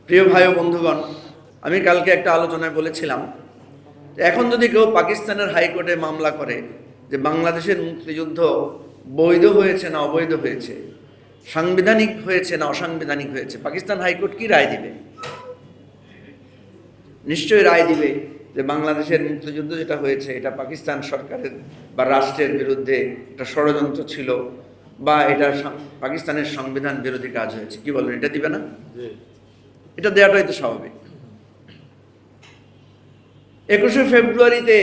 প্রিয় ভাই ও বন্ধুগণ, আমি কালকে একটা আলোচনায় বলেছিলাম এখন যদি কেউ পাকিস্তানের হাইকোর্টে মামলা করে যে বাংলাদেশের মুক্তিযুদ্ধ বৈধ হয়েছে না অবৈধ হয়েছে, সাংবিধানিক হয়েছে না অসাংবিধানিক হয়েছে, পাকিস্তান হাইকোর্ট কি রায় দিবে? নিশ্চয়ই রায় দিবে যে বাংলাদেশের মুক্তিযুদ্ধ যেটা হয়েছে এটা পাকিস্তান সরকারের বা রাষ্ট্রের বিরুদ্ধে একটা ষড়যন্ত্র ছিল, বা এটা পাকিস্তানের সংবিধান বিরোধী কাজ হয়েছে। কি বলেন, এটা দিবে না? এটা দেওয়াটাই তো স্বাভাবিক। 21শে ফেব্রুয়ারিতে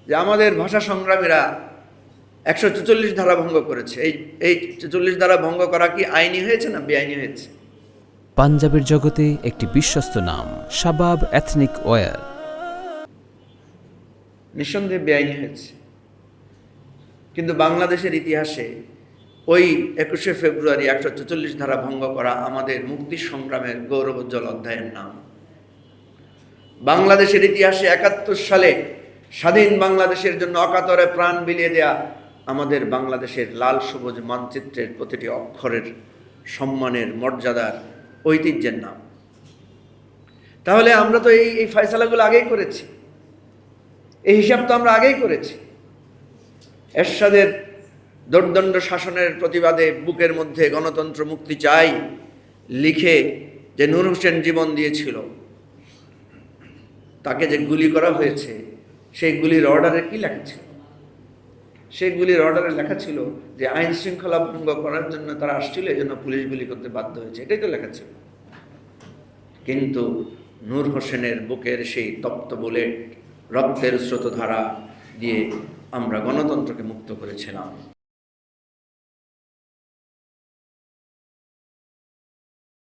যে আমাদের ভাষা সংগ্রামীরা 144 ধারা ভঙ্গ করেছে, এই 44 ধারা ভঙ্গ করা কি আইনি হয়েছে না বেআইনি হয়েছে? পাঞ্জাবের জগতে একটি বিশ্বস্ত নাম শাবাব এথনিক ওয়্যার। নিঃসন্দেহে বেআইনি হয়েছে, কিন্তু বাংলাদেশের ইতিহাসে ওই 21শে ফেব্রুয়ারি 144 ধারা ভঙ্গ করা আমাদের মুক্তি সংগ্রামের গৌরবোজ্জ্বল অধ্যায়ের নাম। বাংলাদেশের ইতিহাসে 71 সালে স্বাধীন বাংলাদেশের জন্য অকাতরে প্রাণ বিলিয়ে দেয়া আমাদের বাংলাদেশের লাল সবুজ মানচিত্রের প্রতিটি অক্ষরের সম্মানের, মর্যাদার, ঐতিহ্যের নাম। তাহলে আমরা তো এই ফয়সালাগুলো আগেই করেছি, এই হিসাব তো আমরা আগেই করেছি। এরশাদের দোর্দণ্ড শাসনের প্রতিবাদে বুকের মধ্যে গণতন্ত্র মুক্তি চাই লিখে যে নূর হোসেন জীবন দিয়েছিল, তাকে যে গুলি করা হয়েছে, সেই গুলির অর্ডারে কি লেখা ছিল? সেই গুলির অর্ডারে লেখা ছিল যে আইন শৃঙ্খলা ভঙ্গ করার জন্য তারা আসছিল, এই জন্য পুলিশ গুলি করতে বাধ্য হয়েছে, এটাই তো লেখা ছিল। কিন্তু নূর হোসেনের বুকের সেই তপ্ত বুলেট, রক্তের স্রোতধারা দিয়ে আমরা গণতন্ত্রকে মুক্ত করেছিলাম।